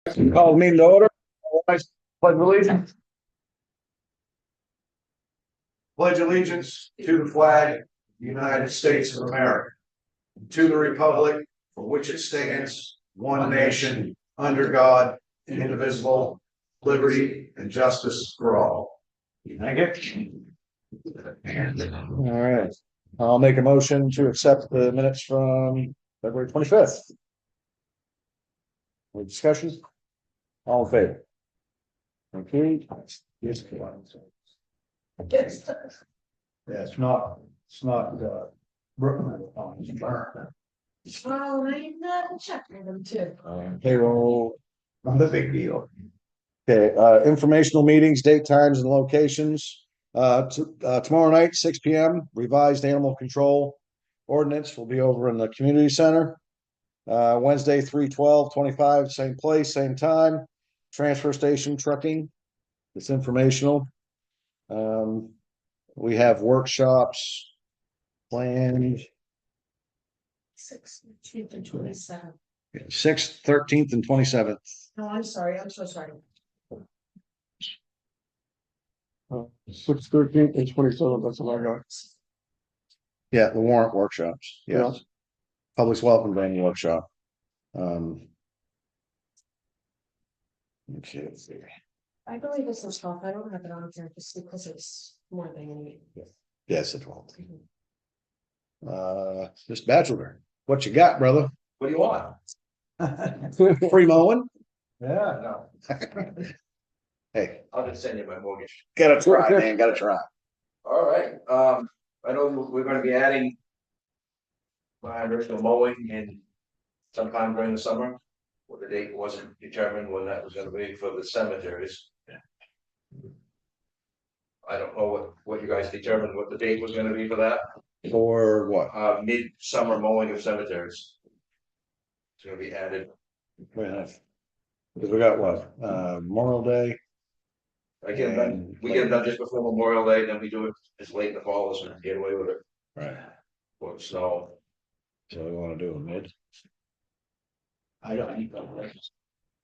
Call me to order. Pledge allegiance. Pledge allegiance to the flag of the United States of America, to the republic for which it stands, one nation, under God, indivisible, liberty and justice for all. Thank you. All right. I'll make a motion to accept the minutes from February 25th. Any discussion? All in favor? Okay. Yes. Yeah, it's not, Brooklyn, it's Burn. Well, I'm not checking them too. Payroll. Not a big deal. Okay, informational meetings, date, times, and locations. Tomorrow night, 6 p.m. Revised animal control ordinance will be over in the community center. Wednesday, 3/12/25, same place, same time. Transfer station trucking. It's informational. We have workshops planned 16th and 27th. 6th, 13th, and 27th. No, I'm sorry. I'm so sorry. 6, 13, and 27, that's what I got. Yeah, the warrant workshops. Yes. Public's welcome venue workshop. Okay. I believe it's this month. I don't have it on here just because it's more than a week. Yes, it will. Mr. Bachelor, what you got, brother? What do you want? Free mowing? Yeah, no. Hey, I'll just send you my mortgage. gotta try, man, gotta try. All right, I know we're gonna be adding my original mowing in sometime during the summer. Well, the date wasn't determined when that was gonna be for the cemeteries. I don't know what you guys determined what the date was gonna be for that, For what? mid-summer mowing of cemeteries. It's gonna be added. Because we got what, Memorial Day? I get them done, we get them done just before Memorial Day, then we do it as late in the fall as we can get away with it, Right. for snow. So we wanna do a mid. I don't need that.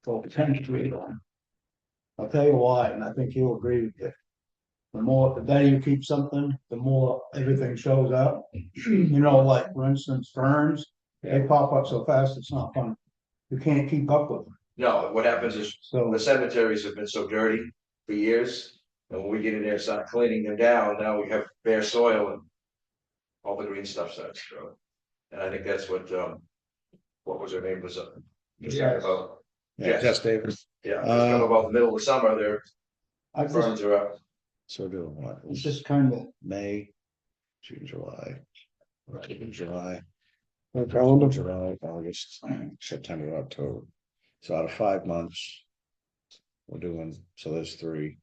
So potentially, I'll tell you why, and I think you'll agree with it. The better you keep something, the more everything shows up. You know, like for instance, ferns, they pop up so fast, it's not fun. You can't keep up with them. No, what happens is So, the cemeteries have been so dirty for years. And when we get in there and start cleaning them down, now we have bare soil and all the green stuff starts to grow. And I think that's what was her name was just talking about. Yeah, Jess Davis. Yeah, it's come about the middle of the summer, their I just, ferns are up. So doing what? it's just kind of. May, June, July. June, July, Calendar. July, August, September, October. So out of 5 months. We're doing, so there's 3.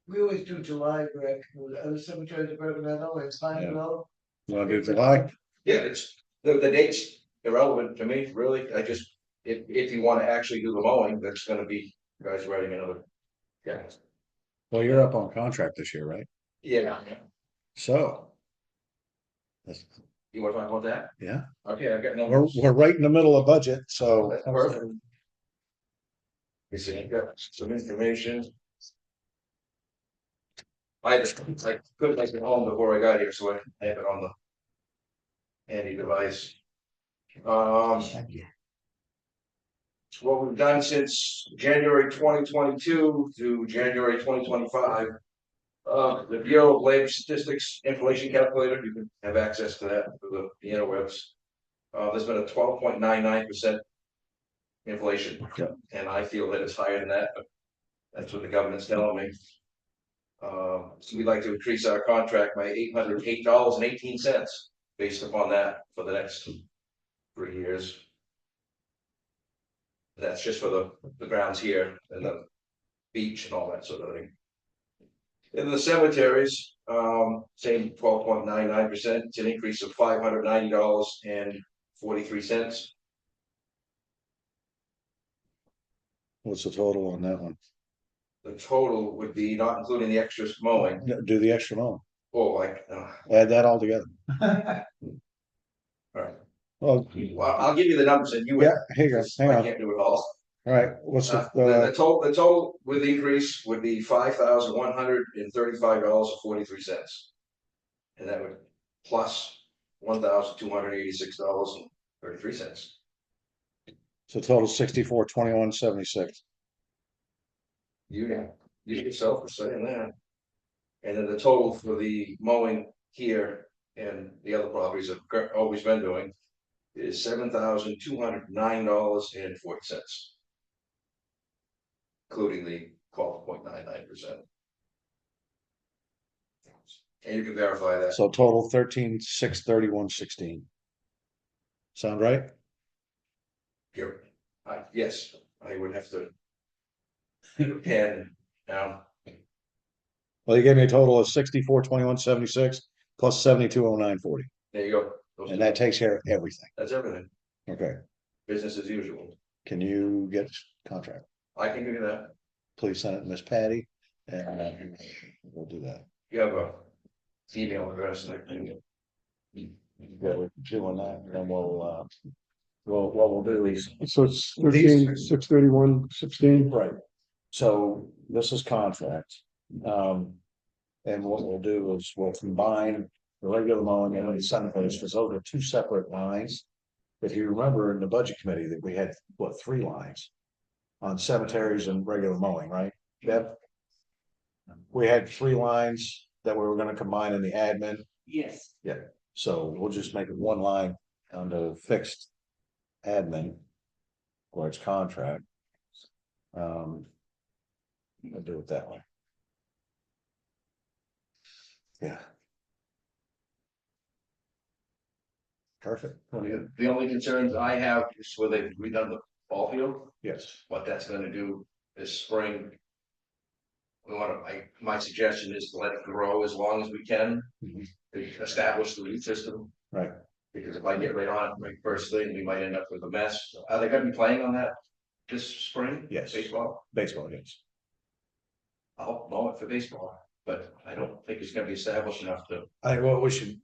We always do July, Greg, with other cemeteries, it's fine, Yeah. though. You wanna do July? Yeah, it's the date's irrelevant to me, really. I just, if you want to actually do the mowing, that's gonna be you guys writing another. Yeah. Well, you're up on contract this year, right? Yeah. So. that's- You wanna talk about that? Yeah, Okay, I've got no. we're right in the middle of budget, so. That's perfect. You see, I got some information. I couldn't make it home before I got here, so I have it on the handy device. What we've done since January 2022 to January 2025. The Bureau of Labor Statistics inflation calculator, you can have access to that through the interwebs. There's been a 12.99% inflation, and I feel that it's higher than that, but that's what the government's telling me. So we'd like to increase our contract by $808.18 based upon that for the next 3 years. That's just for the grounds here and the beach and all that sort of thing. In the cemeteries, same 12.99%, it's an increase of $590.43. What's the total on that one? The total would be not including the extra mowing, Do the extra mowing. or like, Add that all together. right. Well, Well, I'll give you the numbers and you. yeah, here you go, hang I on, can't do it all. all right, what's The total with the increase would be $5,135.43. And that would plus $1,286.33. so total 64,2176. You yourself for saying that. And then the total for the mowing here and the other properties I've always been doing is $7,209.40. Including the 12.99%. And you can verify that. So total 13,631.16. Sound right? Yes, I would have to. Pen now. Well, you gave me a total of 64,2176 plus 72,0940, There you go. and that takes care of everything. That's everything. Okay, Business as usual. can you get contract? I can give you that. Please send it to Miss Patty, and we'll do that. You have a email address and everything. Yeah, we're doing that, and then what we'll do is. So it's 13/6/31/16. Right. So this is contract. And what we'll do is we'll combine the regular mowing and the cemeteries, because those are two separate lines. If you remember in the budget committee that we had, what, 3 lines on cemeteries and regular mowing, right? Yep. We had 3 lines that we were gonna combine in the admin. Yes. Yeah, so we'll just make it 1 line on the fixed admin. Or it's contract. I'll do it that way. Yeah. Perfect. The only concerns I have is where they've redone the ball field. Yes. What that's gonna do this spring. My suggestion is to let it grow as long as we can. Mhm. To establish the root system. Right. Because if I get right on it, like first thing, we might end up with a mess. Are they gonna be playing on that this spring? Yes. Baseball? Baseball, yes. I'll mow it for baseball, but I don't think it's gonna be established enough to. I think what we should,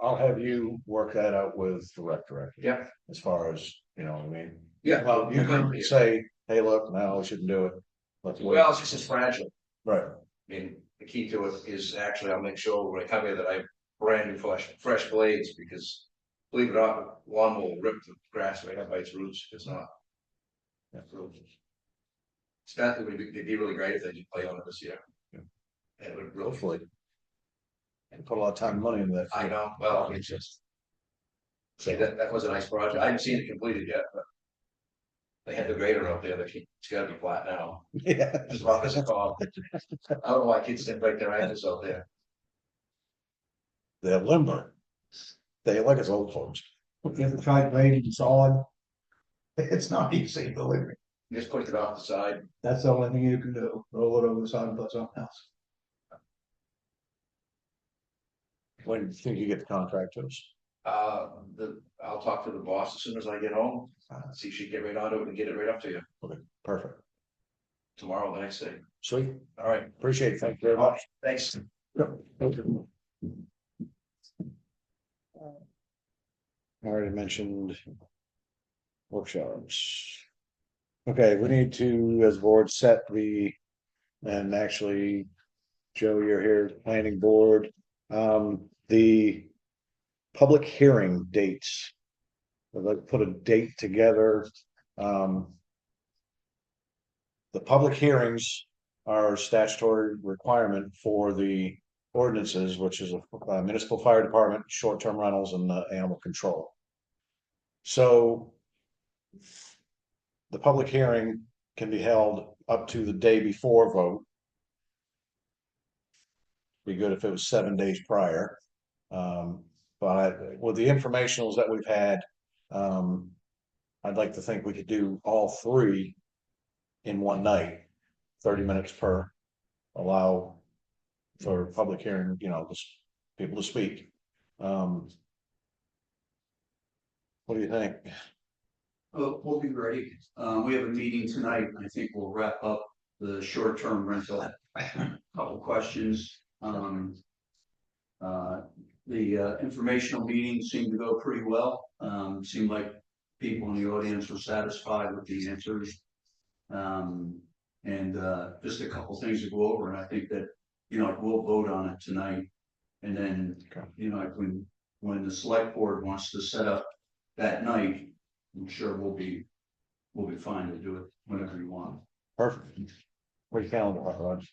I'll have you work that out with the rec director. Yeah. As far as, you know what I mean? Yeah. Well, you can say, hey, look, no, we shouldn't do it. Let's wait. Well, it's just as fragile. Right, I mean, the key to it is actually, I'll make sure when I come here that I have brand new fresh blades, because believe it or not, one will rip the grass right up by its roots. It's not. Yeah. It's not that it'd be really great if they did play on it this year. Yeah. And it would really. hopefully. And put a lot of time and money into that. I know, well, it's just. Say that was a nice project. I haven't seen it completed yet, but. They had the grader out there, it's gotta be flat now, Yeah. as rough as a call. I don't know why kids didn't break their ankles out there. They're limber. They like us old folks. If the tried blade is solid. It's not easy to live. Just put it off the side. That's the only thing you can do, roll it over the side and put something else. When do you think you get the contract to us? I'll talk to the boss as soon as I get home, see if she can get right onto it and get it right up to you Okay, perfect. tomorrow, the next day. Sweet. All right, appreciate it. Thank you very much. Thanks. I already mentioned workshops. Okay, we need to, as a board, set and actually, Joe, you're here, planning board, the public hearing dates. I'd like to put a date together. The public hearings are a statutory requirement for the ordinances, which is a municipal fire department, short-term rentals, and animal control. So the public hearing can be held up to the day before vote. Be good if it was 7 days prior. But with the informationals that we've had, I'd like to think we could do all 3 in one night, 30 minutes per, allow for public hearing, you know, people to speak. What do you think? We'll be ready. We have a meeting tonight. I think we'll wrap up the short-term rental. Couple questions. the informational meeting seemed to go pretty well. Seemed like people in the audience were satisfied with the answers. And just a couple things to go over, and I think that, we'll vote on it tonight. And then, like when the select board wants to set up that night, I'm sure we'll be fine to do it whenever you want. Perfect. Where's your calendar, Rod?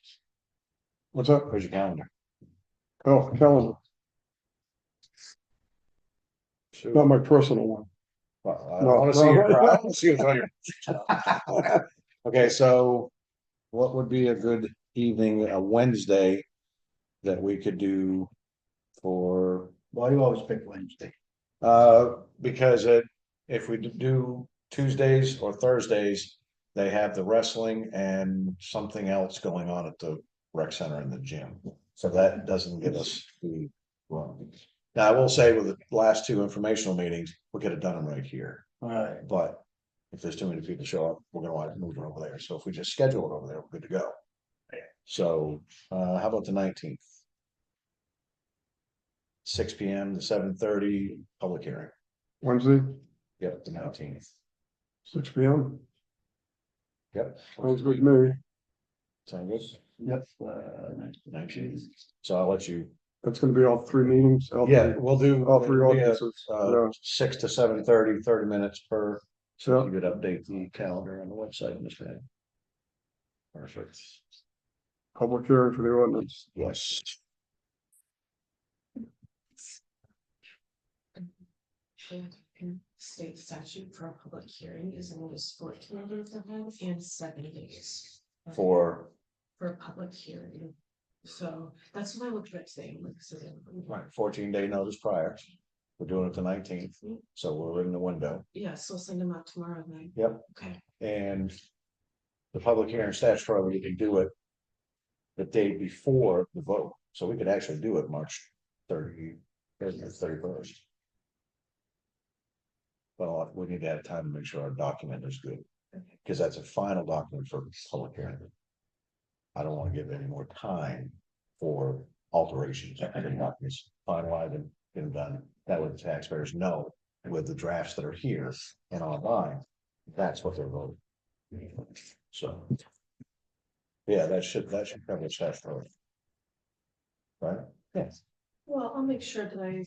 What's up? Where's your calendar? Oh, calendar, not my personal one. Well, I No, wanna see your, no. I wanna see what's on your. Okay, so what would be a good evening, a Wednesday that we could do for, Why do you always pick Wednesday? because if we do Tuesdays or Thursdays, they have the wrestling and something else going on at the rec center in the gym. So that doesn't give us the, well, now I will say with the last two informational meetings, we could have done them right here. All right, But if there's too many people show up, we're gonna want to move it over there. So if we just schedule it over there, we're good to go. So, how about the 19th? 6 p.m. to 7:30, public hearing. Wednesday, Yep, the 19th. 6 p.m. Yep. Sounds good to me. Sound good? yep, 19th. So I'll let you, That's gonna be all three meetings. all yeah, three- we'll do. All three it'll be a, audiences. Yeah. 6 to 7:30, 30 minutes per. So Yeah. you could update the calendar on the website, Mr. Head. Perfect. Public hearing for the ordinance. Yes. And state statute for a public hearing is always 14 days ahead and 7 days. For, For a public hearing. So that's what I looked at today. Like, so right, 14-day notice prior. We're doing it the 19th, so we're in the window. yeah, so send them out tomorrow then. Yep. Okay. And the public hearing statutorily, we can do it the day before the vote, so we could actually do it March 31st. But we need to have time to make sure our document is good, because that's a final document for public hearing. I don't want to give any more time for alterations. I think the document's finalized and been done. That way the taxpayers know with the drafts that are here and online, that's what they're voting. So. Yeah, that should cover the statutory. Right? Yes. Well, I'll make sure that I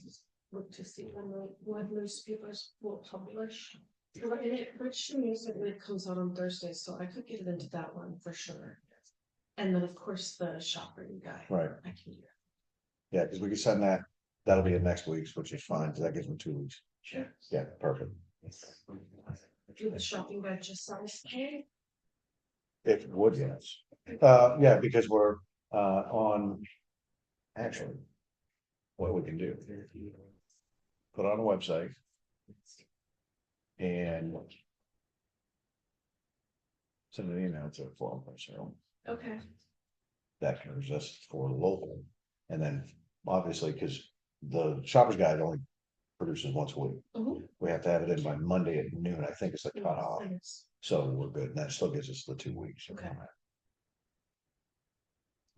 look to see when newspapers will publish. And it, Rich news that it comes out on Thursday, so I could get it into that one for sure. And then, of course, the shopping guy. Right. I can do. Yeah, because we can send that, that'll be in next week's, which is fine, because that gives them 2 weeks. Sure. Yeah, perfect. Do the shopping guy just sounds okay? It would, yes. Yeah, because we're on, actually, what we can do. Put on a website. And. Send an email to a forum person. Okay. That covers us for local. And then obviously, because the shopper's guide only produces once a week. Mhm. We have to have it in by Monday at noon. I think it's the cutoff. Thanks. So we're good. And that still gives us the 2 weeks. Okay.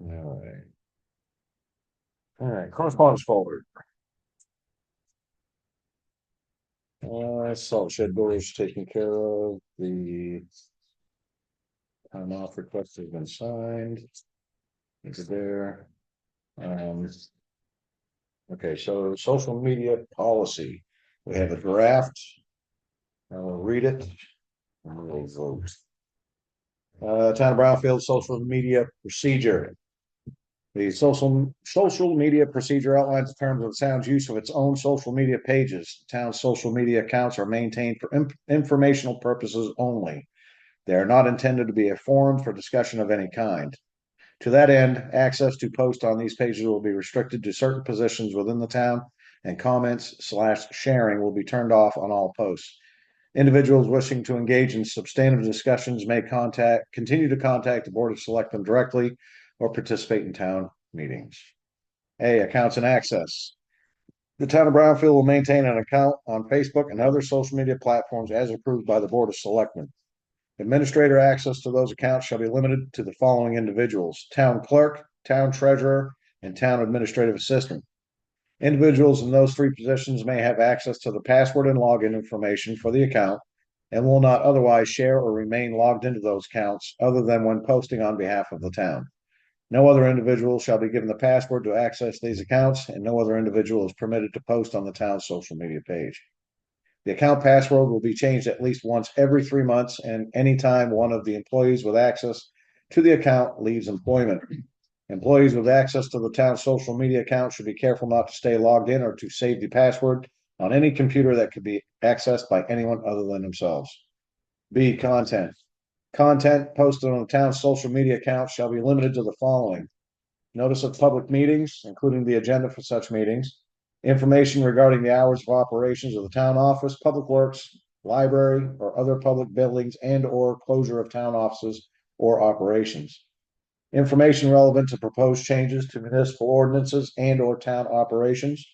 All right. All right, correspondence folder. Salt shed doors taken care of, the. Time off request has been signed. It's there. Okay, so social media policy, we have a draft. We'll read it. And we'll vote. Town of Brownfield social media procedure. The social media procedure outlines the terms of the town's use of its own social media pages. The town's social media accounts are maintained for informational purposes only. They are not intended to be a forum for discussion of any kind. To that end, access to post on these pages will be restricted to certain positions within the town, and comments/sharing will be turned off on all posts. Individuals wishing to engage in substantive discussions may continue to contact the Board of Selectmen directly or participate in town meetings. A, accounts and access. The town of Brownfield will maintain an account on Facebook and other social media platforms as approved by the Board of Selectmen. Administrator access to those accounts shall be limited to the following individuals: town clerk, town treasurer, and town administrative assistant. Individuals in those three positions may have access to the password and login information for the account and will not otherwise share or remain logged into those accounts other than when posting on behalf of the town. No other individual shall be given the password to access these accounts, and no other individual is permitted to post on the town's social media page. The account password will be changed at least once every 3 months and anytime one of the employees with access to the account leaves employment. Employees with access to the town's social media account should be careful not to stay logged in or to save the password on any computer that could be accessed by anyone other than themselves. B, content. Content posted on the town's social media account shall be limited to the following: notice of public meetings, including the agenda for such meetings, information regarding the hours of operations of the town office, public works, library, or other public buildings and or closure of town offices or operations. Information relevant to proposed changes to municipal ordinances and or town operations.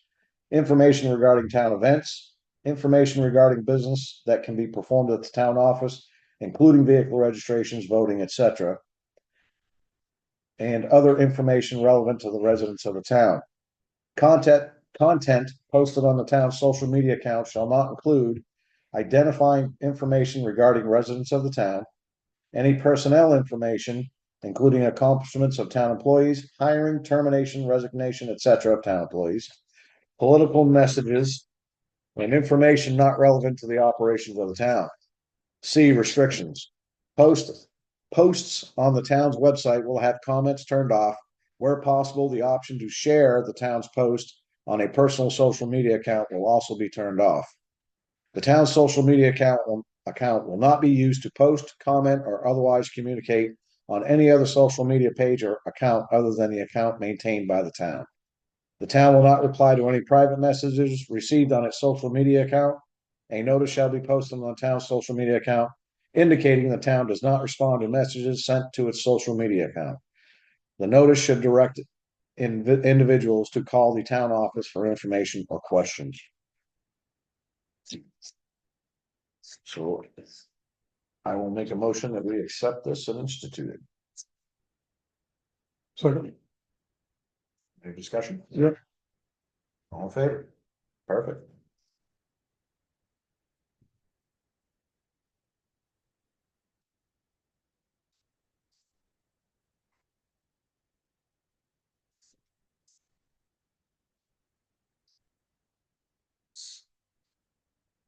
Information regarding town events. Information regarding business that can be performed at the town office, including vehicle registrations, voting, etc. And other information relevant to the residents of the town. Content posted on the town's social media account shall not include identifying information regarding residents of the town, any personnel information, including accomplishments of town employees, hiring, termination, resignation, etc. of town employees, political messages, and information not relevant to the operations of the town. C, restrictions. Posts on the town's website will have comments turned off. Where possible, the option to share the town's post on a personal social media account will also be turned off. The town's social media account will not be used to post, comment, or otherwise communicate on any other social media page or account other than the account maintained by the town. The town will not reply to any private messages received on its social media account. A notice shall be posted on the town's social media account indicating the town does not respond to messages sent to its social media account. The notice should direct individuals to call the town office for information or questions. So I will make a motion that we accept this and institute it. Second. Any discussion? Yep. All in favor? Perfect.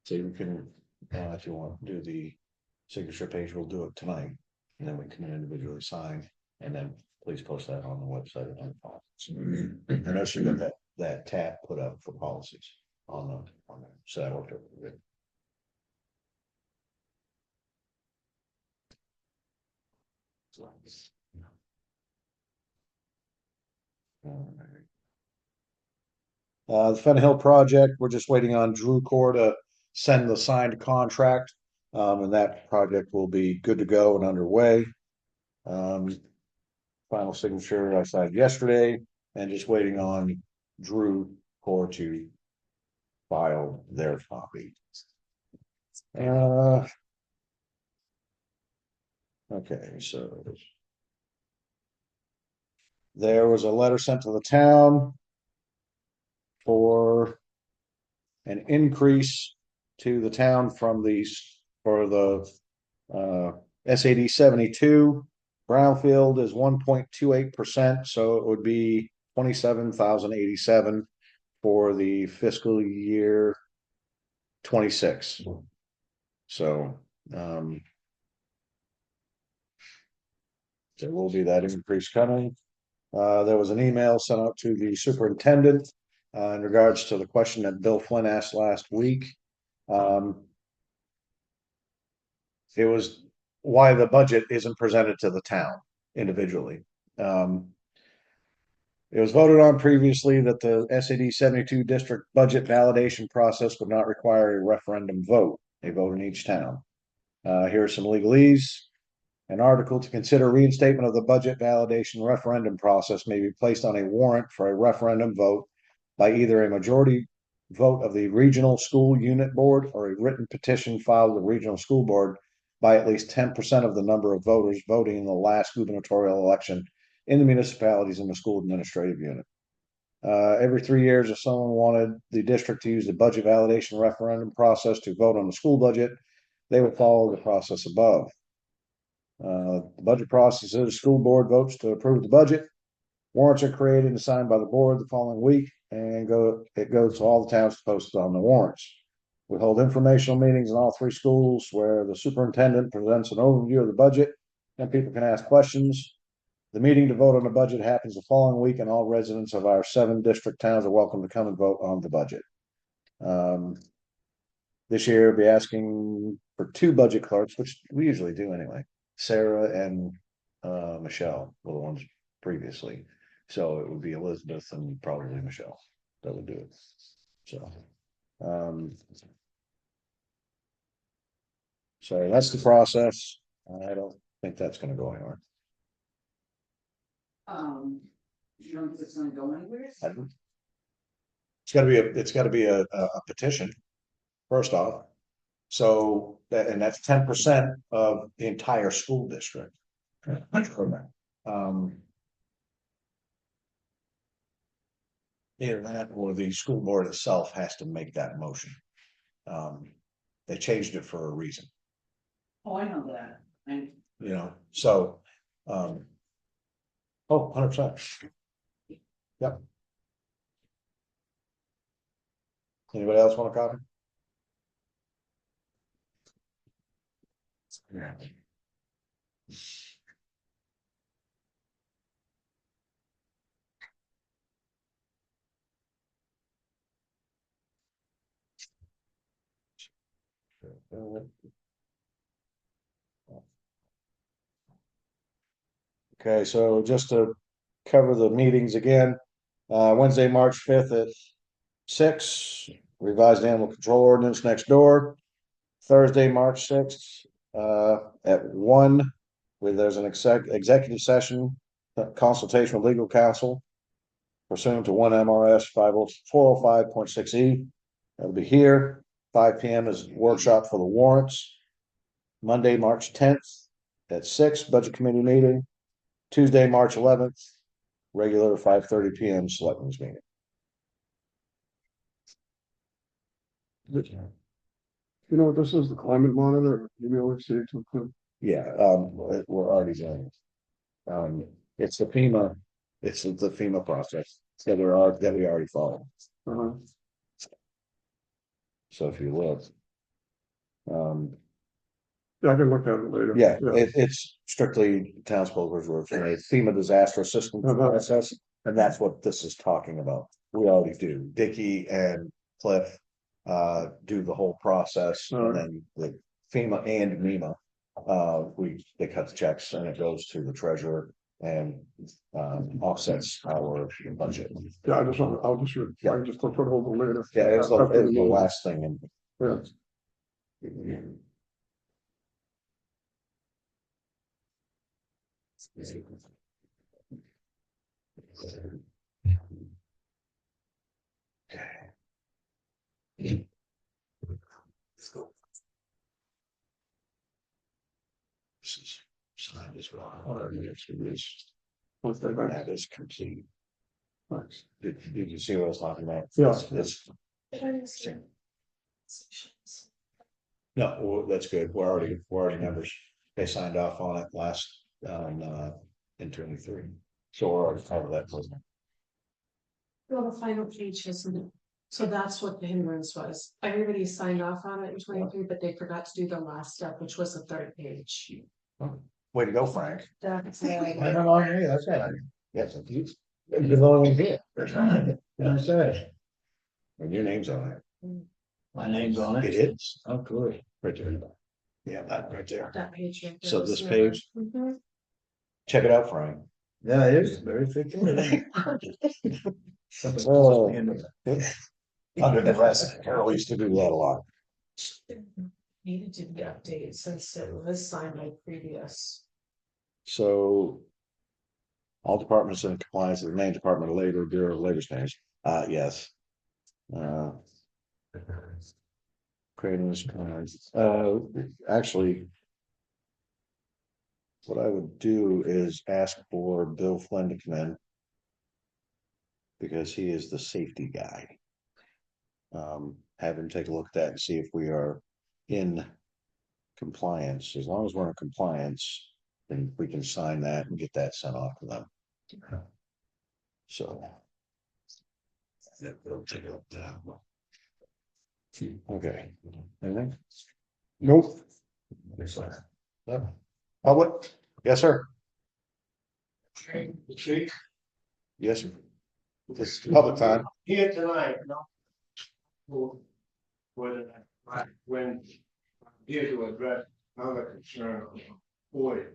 So you can, if you want to do the signature page, we'll do it tonight. And then we can individually sign and then please post that on the website and on policies. And I should get that tab put up for policies on there. So that worked out good. All right. The Fen Hill project, we're just waiting on Drew Core to send the signed contract. And that project will be good to go and underway. Final signature I signed yesterday and just waiting on Drew Core to file their copy. Okay, so there was a letter sent to the town for an increase to the town from these for the SAD 72. Brownfield is 1.28%, so it would be 27,087 for the fiscal year 26. So there will be that increase coming. There was an email sent out to the superintendent in regards to the question that Bill Flynn asked last week. It was why the budget isn't presented to the town individually. It was voted on previously that the SAD 72 district budget validation process would not require a referendum vote, a vote in each town. Here are some legalese. An article to consider reinstatement of the budget validation referendum process may be placed on a warrant for a referendum vote by either a majority vote of the regional school unit board or a written petition filed with the regional school board by at least 10% of the number of voters voting in the last gubernatorial election in the municipalities and the school administrative unit. Every 3 years, if someone wanted the district to use the budget validation referendum process to vote on the school budget, they would follow the process above. The budget process is the school board votes to approve the budget. Warrants are created and signed by the board the following week, and it goes to all the towns posted on the warrants. We hold informational meetings in all 3 schools where the superintendent presents an overview of the budget and people can ask questions. The meeting to vote on the budget happens the following week, and all residents of our 7 district towns are welcome to come and vote on the budget. This year, we'll be asking for 2 budget clerks, which we usually do anyway. Sarah and Michelle were the ones previously. So it would be Elizabeth and probably Michelle that would do it. So that's the process. I don't think that's gonna go anywhere. You don't think it's gonna go anywhere? It's gotta be a petition. First off. So and that's 10% of the entire school district. Either that or the school board itself has to make that motion. They changed it for a reason, Oh, I know that. And so. 100%. Yep. Anybody else want a copy? Yeah. Okay, so just to cover the meetings again, Wednesday, March 5th at 6, revised animal control ordinance next door. Thursday, March 6th, at 1, where there's an executive session, consultation with legal counsel pursuant to 1 MRS 405.6E. That'll be here. 5 p.m. is workshop for the warrants. Monday, March 10th at 6, budget committee meeting. Tuesday, March 11th, regular 5:30 p.m. selectmen's meeting. You know, this is the climate monitor, email received to him. Yeah, we're already doing it. It's the FEMA process that we already follow. Uh-huh. So if you look. Yeah, I can look at it later. Yeah, it's strictly townspeople's work, and a FEMA disaster assistance process, and that's what this is talking about. We already do. Dicky and Cliff do the whole process, and then the FEMA and MEMA, they cut the checks and it goes to the treasurer and offsets our budget. Yeah, I just put it over later. Yeah, it's the last thing. And Yeah. Let's go. This is signed as well. That is complete. Thanks. Did you see what I was talking about? Yeah. No, well, that's good. We're already members. They signed off on it last in 23. So we're already part of that program. Well, the final page isn't, so that's what the hindrance was. Everybody signed off on it in 23, but they forgot to do the last step, which was the 3rd page. Way to go, Frank. That's I don't know, yeah, that's it. Yes, You're going here. That's it. and your name's on it. My name's on it. It is Oh, good. right there. Yeah, that right there. that page. Right there So was this never- page? Mhm. Check it out, Frank. Yeah, it is very thick. Oh. Under the rest, Carol used to do that a lot. Needed to be updated since it was signed by previous. So. All departments in compliance with the Maine Department of Labor, Bureau of Labor Standards, yes. Creating this, actually. What I would do is ask for Bill Flynn to come in. because he is the safety guy. Have him take a look at that and see if we are in compliance. As long as we're in compliance, then we can sign that and get that sent off to them. So. Yeah, they'll take it up there. Okay, anything? Nope. No? Public? Yes, sir. Chief, Yes, sir. This is public time. here tonight, no? When, when here to address another concern on FOIA.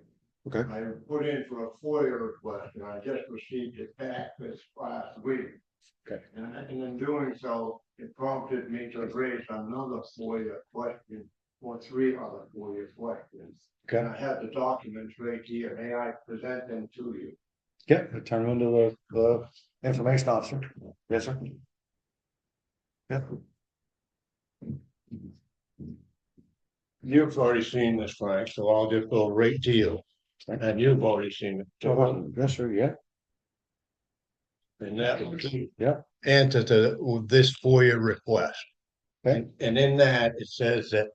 Okay. I put in for a FOIA request and I just received it back this last week. Okay. And in doing so, it prompted me to raise another FOIA question or three other FOIA questions. Okay. And I have the documents right here. May I present them to you? Yep, turn them into the information officer. Yes, sir. Yep. You've already seen this, Frank, so I'll just go right to you. And you've already seen it. too. Yes, sir, yeah. And that was the Yeah. answer to this FOIA request. Okay. And in that, it says that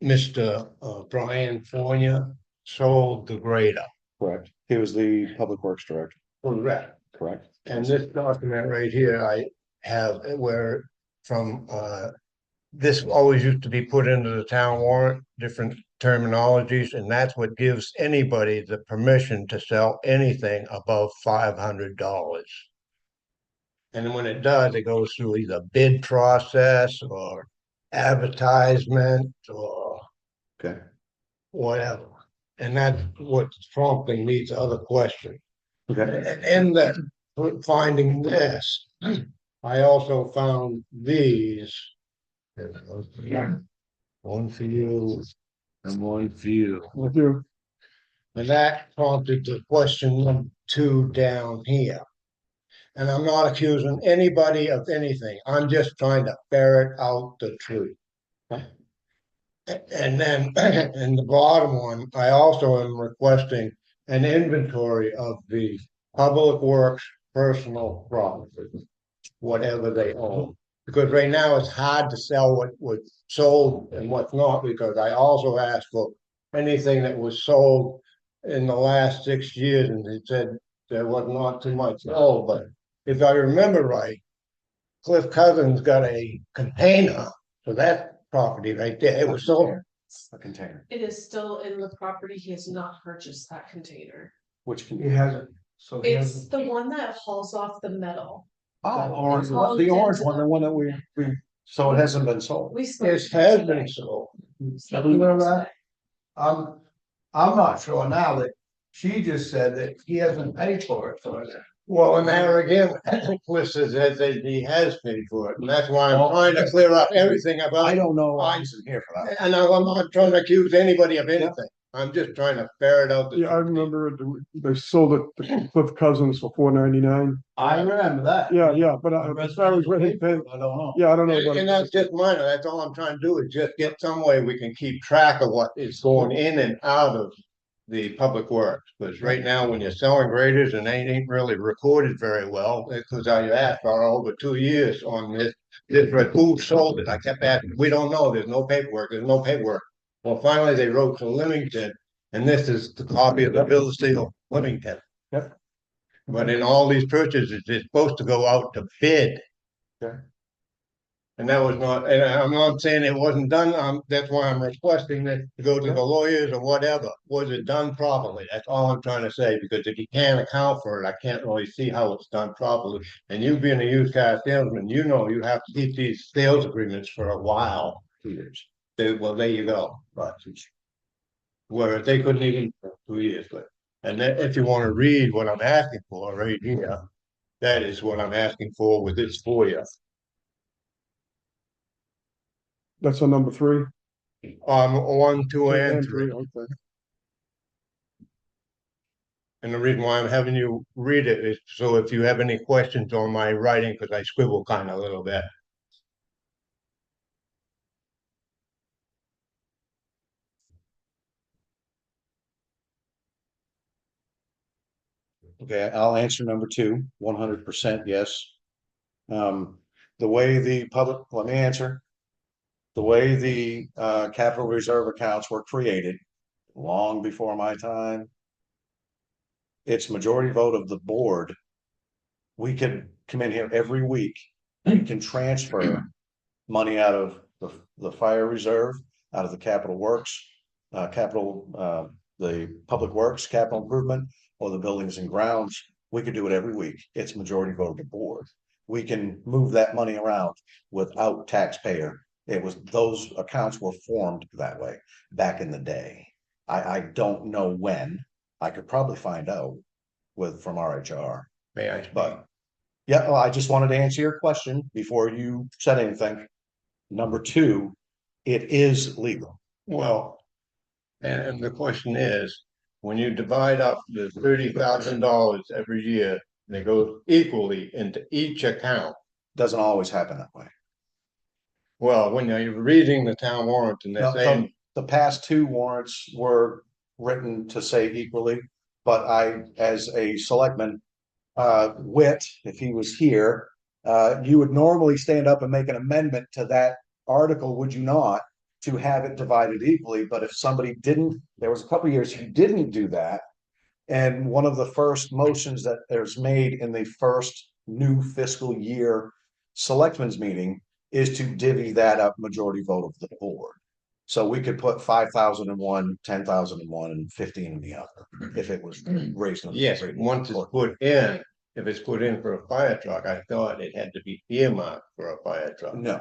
Mr. Brian Fornia sold the grader. Correct. He was the public works director, Correct. correct? And this document right here, I have where from, this always used to be put into the town warrant, different terminologies, and that's what gives anybody the permission to sell anything above $500. And when it does, it goes through either bid process or advertisement or Okay. whatever. And that's what's prompting these other questions. Okay. And in that, finding this, I also found these. One for you and one for you. With you. And that prompted the question number 2 down here. And I'm not accusing anybody of anything. I'm just trying to ferret out the truth. And then in the bottom one, I also am requesting an inventory of the public works personal property, whatever they own. Because right now it's hard to sell what was sold and what's not, because I also asked for anything that was sold in the last 6 years, and it said there was not too much sold, but if I remember right, Cliff Cousins got a container for that property right there. It was sold. A container, It is still in the property. He has not purchased that container. which He can. hasn't, so he It's hasn't. the one that hauls off the metal. Oh, orange, Hauled the orange into one, the one that we, so it hasn't been sold. We It has been sold. You know that? I'm not sure now that she just said that he hasn't paid for it, so. Well, and there again, Cliff says that he has paid for it, and that's why I'm trying to clear up everything I about. don't know, I wasn't here for that. And I'm not trying to accuse anybody of anything. I'm just trying to ferret out the. Yeah, I remember it. They sold it to Cliff Cousins for $4.99. I remember that. Yeah, but as far as what he paid, I don't know. yeah, I don't know. And that's just minor. That's all I'm trying to do is just get some way we can keep track of what is going in and out of the public works. Because right now, when you're selling graders and they ain't really recorded very well, because I asked for over 2 years on this, who sold it? I kept asking, we don't know. There's no paperwork. There's no paperwork. Well, finally, they wrote to Leamington, and this is the copy of the bill of sale of Leamington. Yep. But in all these purchases, it's supposed to go out to bid. Okay. And that was not, and I'm not saying it wasn't done, that's why I'm requesting that to go to the lawyers or whatever. Was it done properly? That's all I'm trying to say, because if you can't account for it, I can't really see how it's done properly. And you being a used car salesman, you know you have to keep these sales agreements for a while. 2 years. Well, there you go. But whereas they couldn't even for 2 years, but, and then if you want to read what I'm asking for right here, that is what I'm asking for with this FOIA. That's on number 3. 1, 2, and 3. Okay. And the reason why I'm having you read it is so if you have any questions on my writing, because I scribble kind of a little bit. Okay, I'll answer number two, 100% yes. The way the public, let me answer. The way the capital reserve accounts were created, long before my time. It's majority vote of the board. We can come in here every week. We can transfer money out of the fire reserve, out of the capital works, the public works, capital improvement, or the buildings and grounds. We could do it every week. It's majority vote of the board. We can move that money around without taxpayer. It was, those accounts were formed that way back in the day. I don't know when. I could probably find out from RHR. May I? But yeah, well, I just wanted to answer your question before you said anything. Number two, it is legal. Well, and the question is, when you divide up the $30,000 every year, they go equally into each account. Doesn't always happen that way. Well, when you're reading the town warrant and they're No, saying, the past two warrants were written to say equally, but I, as a selectman, Whit, if he was here, you would normally stand up and make an amendment to that article, would you not? To have it divided equally, but if somebody didn't, there was a couple of years you didn't do that. And one of the first motions that there's made in the first new fiscal year selectmen's meeting is to divvy that up majority vote of the board. So we could put 5,000 in one, 10,000 in one, and 15 in the other, if it was raised. yes, once it's put in, if it's put in for a fire truck, I thought it had to be earmarked for a fire truck. No,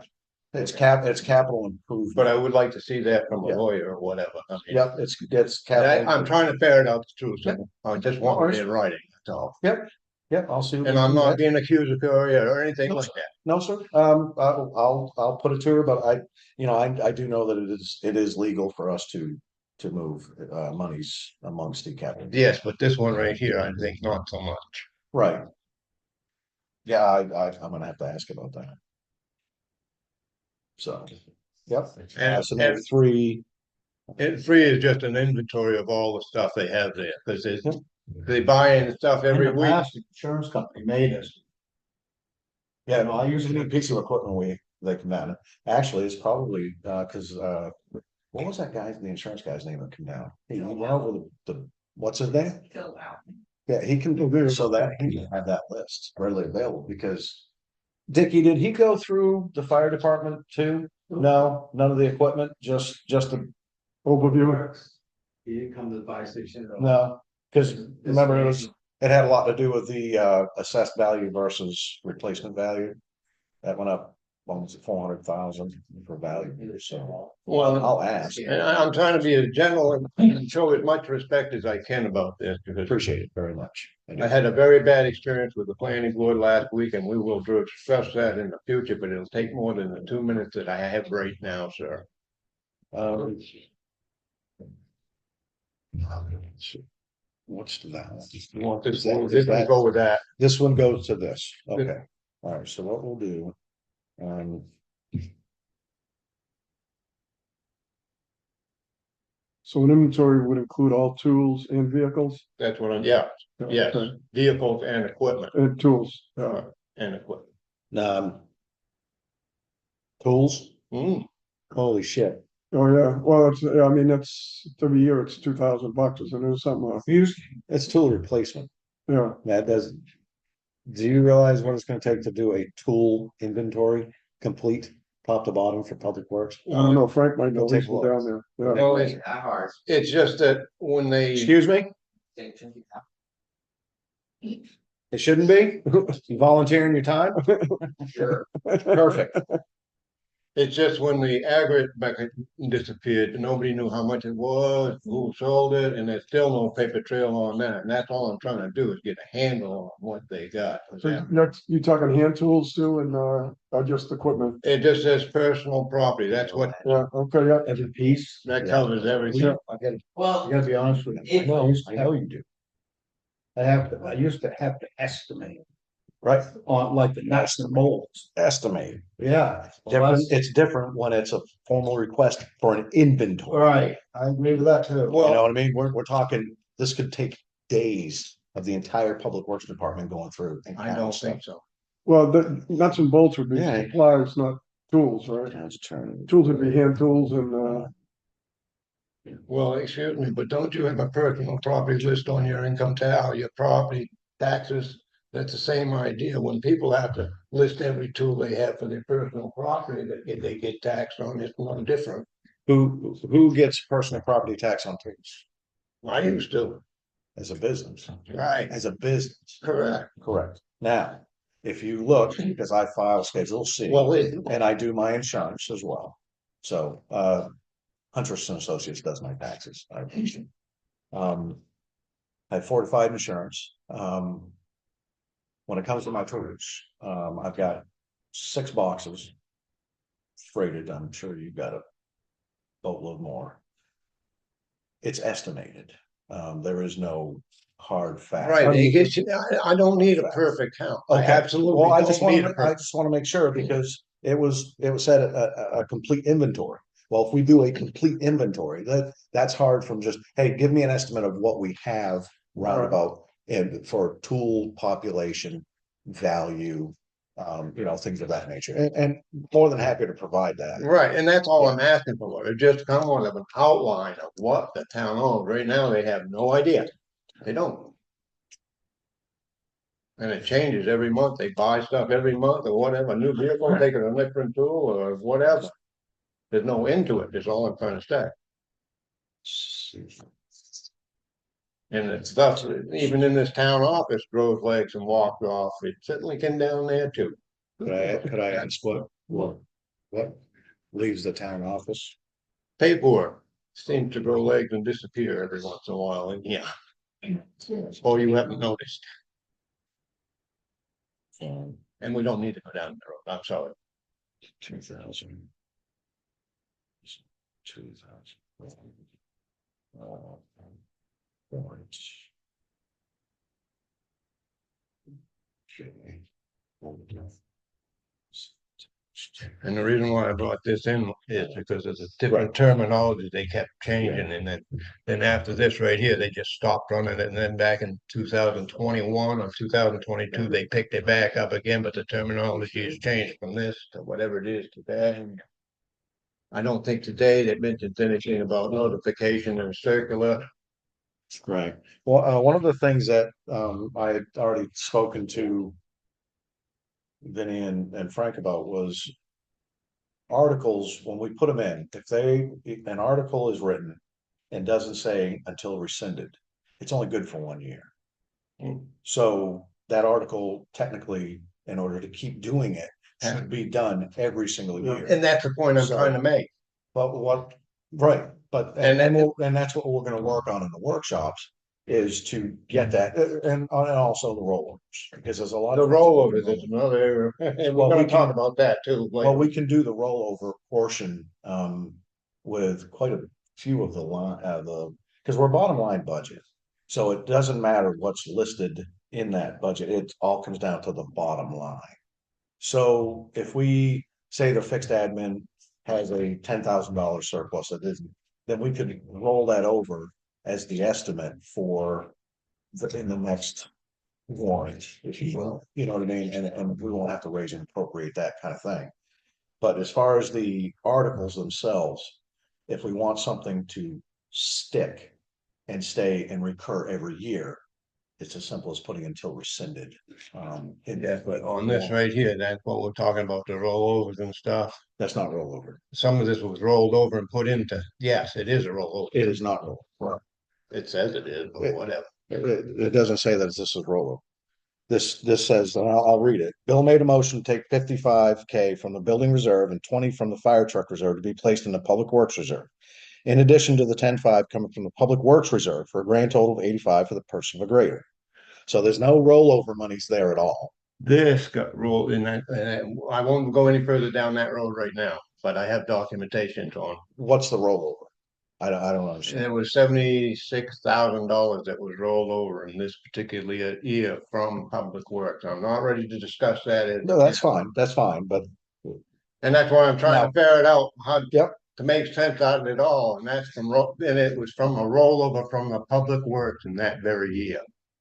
it's capital improvement. But I would like to see that from a Yeah. lawyer or whatever. I mean, Yep, it's capital. I'm trying to ferret out the truth, so I just want it in writing, that's all. Yep, I'll see. And I'm not being accusatory or anything like that. No, sir. I'll put it to her, but I do know that it is legal for us to move monies amongst the capital. Yes, but this one right here, I think not so much. Right. Yeah, I'm gonna have to ask about that. So, yep. So maybe three. And three is just an inventory of all the stuff they have there, because they buy in stuff every In the week. past, the insurance company made us. Yeah, no, I use any piece of equipment they come down. Actually, it's probably because what was that the insurance guy's name that come down? He went over the what's his name? Fill out. Yeah, he can so that he can have that list readily available because Dickie, did he go through the fire department too? No, none of the equipment, just the Overview. He didn't come to the fire station at all. no, because remember it had a lot to do with the assessed value versus replacement value. That went up almost 400,000 for value. So Well, I'll ask. and I'm trying to be as gentle and show as much respect as I can about this, because Appreciate it very much. I had a very bad experience with the planning board last week, and we will discuss that in the future, but it'll take more than the 2 minutes that I have right now, sir. What's that? You want this Is that- one, is this one that- go with that. This one goes to this. Okay. All right. So what we'll do. So an inventory would include all tools and vehicles? That's what yes, Okay. vehicles and equipment, And tools. and equipment. Tools. Mm. Holy shit. Oh, yeah, well, I mean, that's every year it's $2,000, isn't it, or something, It's tool replacement. yeah. That doesn't. Do you realize what it's gonna take to do a tool inventory complete top to bottom for public works? I don't know, Frank might know, It'll take he's a while. down there, yeah. No, That hard. it's just that when they, Excuse me? It shouldn't be? You volunteering your time? Sure. Perfect. it's just when the aggregate bucket disappeared, nobody knew how much it was, who sold it, and there's still no paper trail on that, and that's all I'm trying to do is get a handle on what they got. So you talking hand tools too, and, or just equipment? It just says personal property, that's what, Yeah, okay, yeah. Every piece. that covers everything. I gotta Well, be honest with you. If- I know you do. I used to have to estimate Right? on like the nuts and bolts. Estimate. Yeah. Different, it's different when it's a formal request for an inventory. Right, I agree with that too. You know what I mean? We're talking, this could take days of the entire public works department going through. And I don't think so. Well, the nuts and bolts would be Yeah. supplies, not tools, right? Town's attorney. Tools would be hand tools and, Well, excuse me, but don't you have a personal property list on your income tax, or your property taxes? That's the same idea. When people have to list every tool they have for their personal property that they get taxed on, it's no different. Who gets personal property tax on tools? I used to, As a business. right, As a business. correct. Correct. Now, if you look, because I file Schedule C. Well, And I do my insurance as well. So, Huntress and Associates does my taxes. I have fortified insurance. When it comes to my tools, I've got 6 boxes freighted. I'm sure you've got a boatload more. It's estimated. There is no hard fact. right, I don't need a perfect count. I Okay. absolutely Well, I don't just need want a perfect. to make sure because it was said a complete inventory. Well, if we do a complete inventory, that's hard from just, hey, give me an estimate of what we have roundabout and for tool population value, things of that nature. And more than happy to provide that. Right, and that's all I'm asking for, it just come on of an outline of what the town owns, right now, they have no idea, they don't. And it changes every month, they buy stuff every month or whatever, a new vehicle, taking a different tool or whatever. There's no end to it, that's all I'm trying to say. And it's stuff, even in this town office, grows legs and walks off, it certainly can down there too. Could I ask what leaves the town office? Paperwork seems to grow legs and disappear every once in a while, and yeah. Or you haven't noticed. And we don't need to go down the road, I'm sorry. 2000. 2000. And the reason why I brought this in is because of the different terminology they kept changing, and then after this right here, they just stopped running it, and then back in 2021 or 2022, they picked it back up again, but the terminology has changed from this to whatever it is today. I don't think today that mentions anything about notification and circular. Right. Well, one of the things that I had already spoken to Vinny and Frank about was articles, when we put them in, if an article is written and doesn't say until rescinded, it's only good for 1 year. So that article technically, in order to keep doing it, has to be done every single year. And that's the point I'm trying to make. But and that's what we're gonna work on in the workshops is to get that and also the rollovers, because there's a lot of The rollovers is another area, and we're gonna talk about that too. Well, we can do the rollover portion with quite a few of because we're bottom line budget. So it doesn't matter what's listed in that budget, it all comes down to the bottom line. So if we say the fixed admin has a $10,000 surplus, then we could roll that over as the estimate for in the next warrant, if you will, you know what I mean? And we won't have to raise and appropriate that kind of thing. But as far as the articles themselves, if we want something to stick and stay and recur every year, it's as simple as putting until rescinded. Yeah, but on this right here, that's what we're talking about, the rollovers and stuff. That's not rollover. Some of this was rolled over and put into, yes, it is a rollover. It is not rollover. It says it is, but whatever. It doesn't say that this is rollover. This says, and I'll read it. Bill made a motion to take 55K from the building reserve and 20 from the fire truck reserve to be placed in the public works reserve. In addition to the 10.5 coming from the public works reserve for a grand total of 85 for the purchase of a grader. So there's no rollover monies there at all. This got rolled in that, I won't go any further down that road right now, but I have documentation on. What's the rollover? I don't understand. It was $76,000 that was rolled over in this particular year from Public Works. I'm not ready to discuss that. No, that's fine. That's fine. But and that's why I'm trying to ferret out how to make sense out of it all. And that's and it was from a rollover from the Public Works in that very year.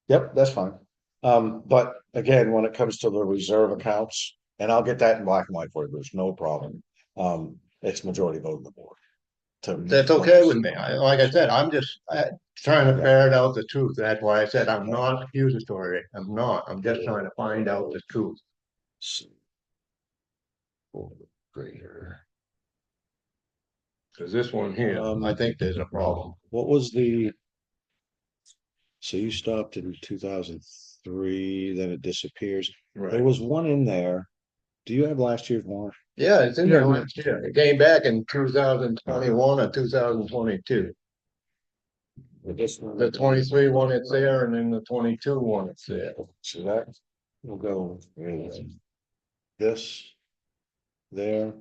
Yep, that's fine. But again, when it comes to the reserve accounts, and I'll get that in black and white for you, there's no problem. It's majority vote in the board. That's okay with me. Like I said, I'm just trying to ferret out the truth. That's why I said I'm not accusatory. I'm not. I'm just trying to find out the truth. Greater. Cause this one here, I think there's a problem. What was the? So you stopped in 2003, then it disappears. There Right. was one in there. Do you have last year's warrant? Yeah, it's in there last year. It came back in 2021 or 2022. The 23 one it's there, and then the 22 one it's there. So that will go this, there,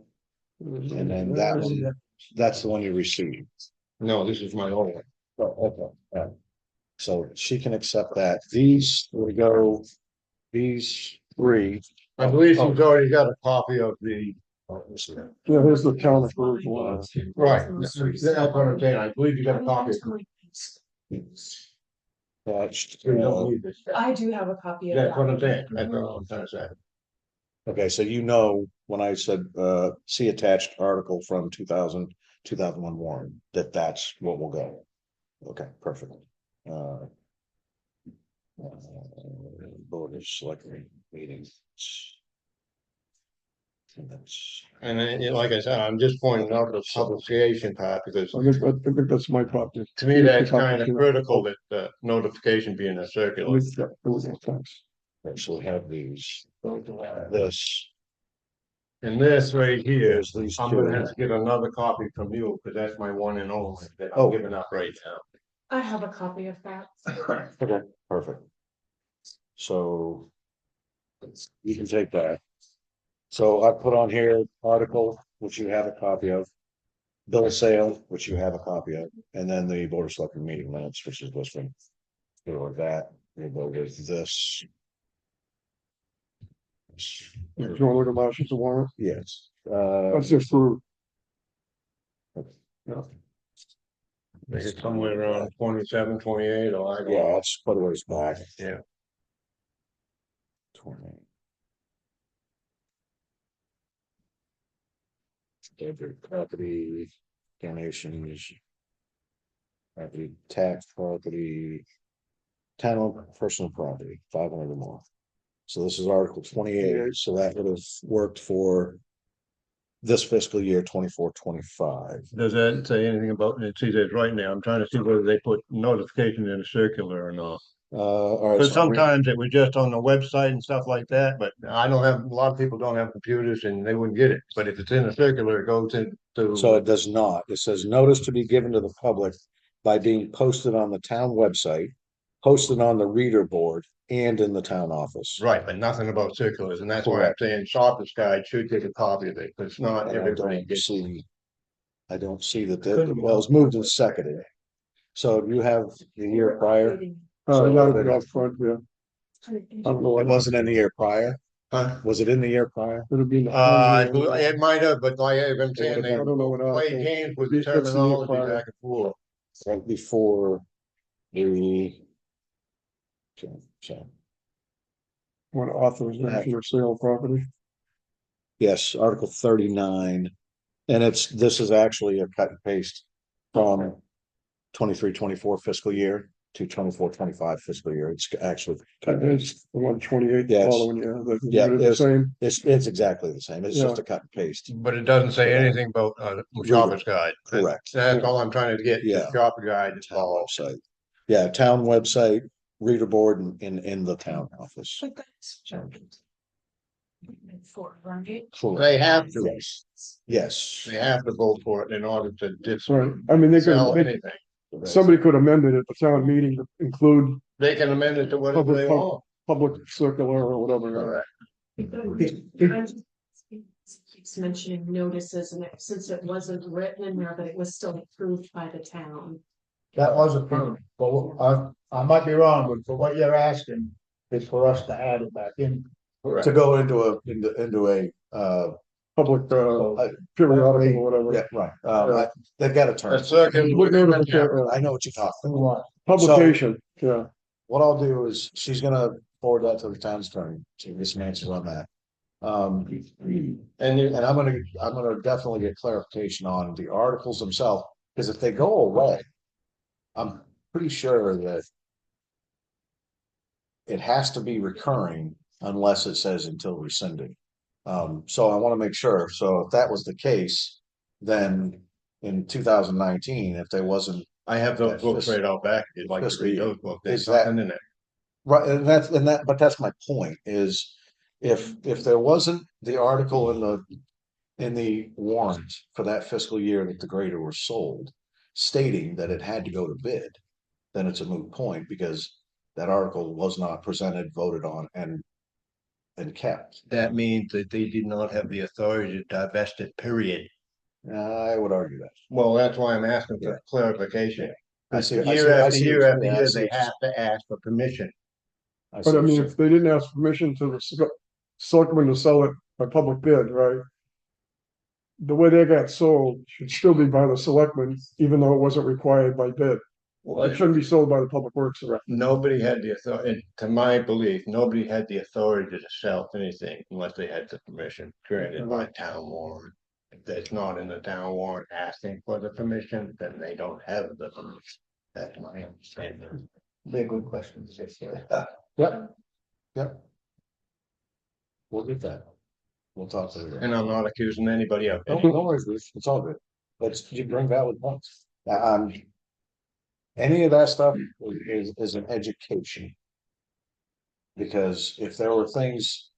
and then that one. That's the one you received. No, this is my old one. Oh, okay. Yeah. So she can accept that. These will go, these three. I believe she's already got a copy of the. Yeah, here's the town approved one. Right, that's what I'm saying. I believe you got a copy. Attached, You don't need this. I do have a copy of That's what I'm that. saying. That's what I'm trying to say. okay, so you know, when I said, see attached article from 2001 warrant, that's what will go. Okay, perfect. Board of Selectmen meetings. And that's, And then, like I said, I'm just pointing out the publication part because I think that's my property. to me, that's kind of critical that the notification be in a circular. Thanks. so we have these, this, And this right here, there's these I'm two. gonna have to get another copy from you, because that's my one and only that Oh. I'm giving up right now. I have a copy of that. Okay, perfect. So you can take that. So I put on here article, which you have a copy of. Bill of sale, which you have a copy of, and then the Board of Selectmen meeting minutes, which is this one. Go with that, we'll go with this. Do you want to look at last year's warrant? Yes, That's just for. It's somewhere around 27, 28, or I don't yeah, know. that's quite a ways back. Yeah. 20. Standard property, donations. Property tax, property. Town owned personal property, 500 or more. So this is Article 28, so that would have worked for. This fiscal year 24-25. Does that say anything about, it says it's right now, I'm trying to see whether they put notification in a circular or not. All right. Because so sometimes it was just on the website and stuff like that, but I don't have, a lot of people don't have computers and they wouldn't get it, but if it's in a circular, it goes into. So it does not. It says notice to be given to the public by being posted on the town website, posted on the reader board, and in the town office. Right, but nothing about circulars, and that's why I'm Correct. saying Shopper's Guide should get a copy of it, because it's not And everybody gets. I don't see that, well, it's moved and seconded. So you have the year prior? Yeah, up front, yeah. I don't know. It wasn't in the year prior? Huh? Was it in the year prior? It'll be. It might have, but like I've been saying, they I don't know what play article. games with It's in the terminology file. back and forth. Right before the. So, What authorization of sale of property? yes, Article 39. And this is actually a cut and paste from 23-24 fiscal year to 24-25 fiscal year. It's actually cut and paste. It's the 128 Yes. following year. Yeah, The same. It's exactly the same. It's just a cut and paste. But it doesn't say anything about Shopper's Guide. Correct. That's all I'm trying to get, Yeah. the Shopper Guide is Town all. website. Yeah, town website, reader board in the town office. But that's. For, right? They have to, Yes. Yes. they have to vote for it in order to Sorry, I mean, sell could, anything. somebody could amend it at the town meeting to include They can amend it to whatever they want. public circular or whatever. Keeps mentioning notices and since it wasn't written in there, but it was still approved by the town. That was approved, but I might be wrong, but what you're asking is for us to add it back in. To go into a Public, periodical or whatever. yeah, right. They've got a term. A circular. What notification? I know what you're talking about. Publication, yeah. what I'll do is she's gonna forward that to the town's attorney, to get some answers on that. And I'm gonna definitely get clarification on the articles themselves, because if they go away, I'm pretty sure that it has to be recurring unless it says until rescinded. So I want to make sure. So if that was the case, then in 2019, if there wasn't I have those That's books just- right out back, if you'd like to just read the- those books, there's is that- something in it. right, but that's my point is if there wasn't the article in the warrant for that fiscal year that the grader was sold, stating that it had to go to bid, then it's a moot point because that article was not presented, voted on, and kept. That means that they did not have the authority to divest it, period. I would argue that. Well, that's why I'm asking Yeah. for clarification. I see. Year after see year what after you- year, see they what you- have to ask for permission. I see But I what mean, you're if they didn't ask permission to the selectmen to sell it by public bid, right? The way they got sold should still be by the selectmen, even though it wasn't required by bid. It shouldn't be sold by the public works director. Nobody had the authority, to my belief, nobody had the authority to sell anything unless they had the permission granted by town warrant. If that's not in the town warrant asking for the permission, then they don't have the permission. That's my understanding. Be a good question. Yep. Yep. We'll get that. We'll talk to her. And I'm not accusing anybody of No, it. no worries, Bruce. It's all good. You bring valid points. Any of that stuff is an education. Because if there were things,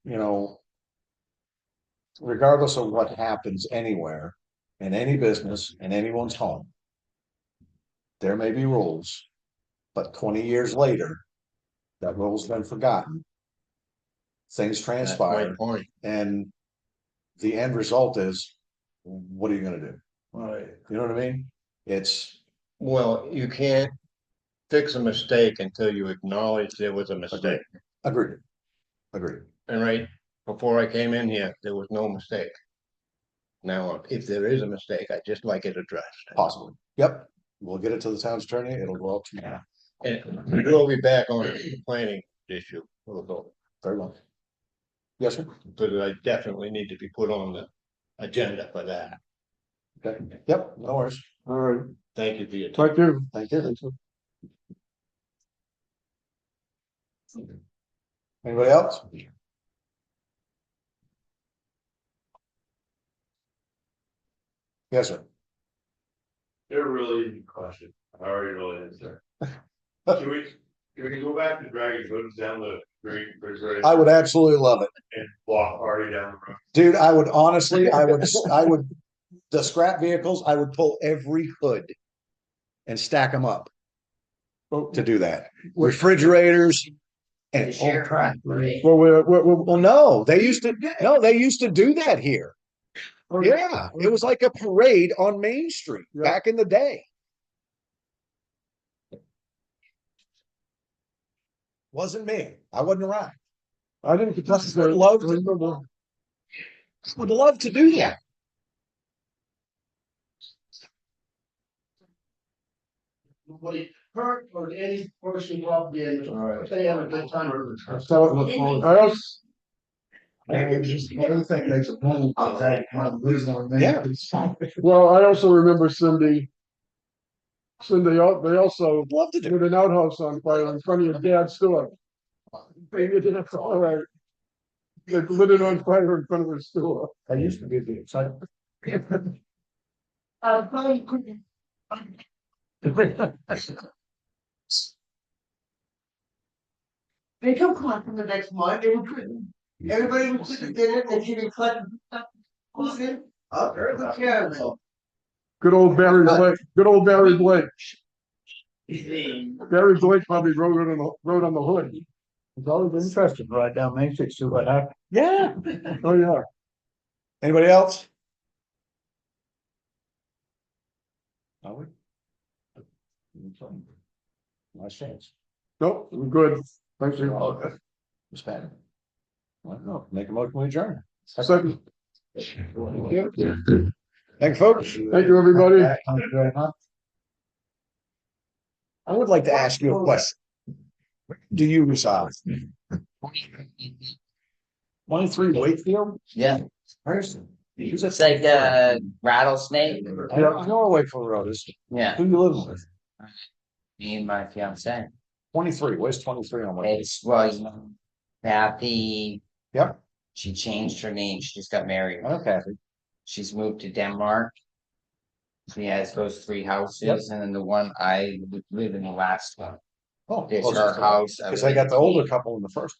regardless of what happens anywhere, in any business, in anyone's home, there may be rules, but 20 years later, that rule's been forgotten. Things That's my transpire, point. and the end result is, what are you gonna do? Right. You know what I mean? It's Well, you can't fix a mistake until you acknowledge there was a mistake. agreed. Agreed. And right before I came in here, there was no mistake. Now, if there is a mistake, I'd just like it addressed. Possibly. Yep. We'll get it to the town's attorney. It'll go out tomorrow. And we'll be back on the planning issue. We'll go. Very well. Yes, sir. But I definitely need to be put on the agenda for that. Okay. Yep, no worries. All right, Thank you for your time. thank you. Thank you. Anybody else? Yes, sir. They're really easy question. I already know the answer. Can we go back to dragging goods down the street? I would absolutely love it. And block party down the road? Dude, I would honestly, the scrap vehicles, I would pull every hood and stack them up to do that. Refrigerators and well, no, they used to do that here. Yeah, it was like a parade on Main Street back in the day. Wasn't me. I wasn't around. I didn't. Would love to do that. Nobody hurt or any person involved in. All right. They have a good time. I also, Everything makes a point. Yeah. well, I also remember Cindy, they also Love to do. did an outhouse on fire in front of your dad's store. Maybe it didn't, all right. They lit it on fire in front of his store. I used to be the excitement. They come collect them the next month, they would put, everybody would sit at dinner, and he'd be collecting stuff. Who's in? Oh, who cares? Good old Barry Blake, good old Barry Blake. Barry Blake probably wrote on the hood. It's always interesting, right down Main Street, see what happened. Yeah. Oh, yeah. Anybody else? Nice chance. Nope, we're good. Thank you. Miss Patton. I don't know. Make a motion to adjourn. Second, Thank you, folks. thank you, everybody. I would like to ask you a question. Do you reside? 23 Wakefield? Yeah, Person. it's like rattlesnake. I know where Wakefield Road is. Yeah, Who you living with? me and my fiance. 23. Where's 23 on Wakefield? It's, well, you know, Kathy, Yep. she changed her name. She just got married. Okay. She's moved to Denmark. She has those three houses, Yep. and then the one I live in, the last one. Oh, There's her house. because I got the older couple in the first.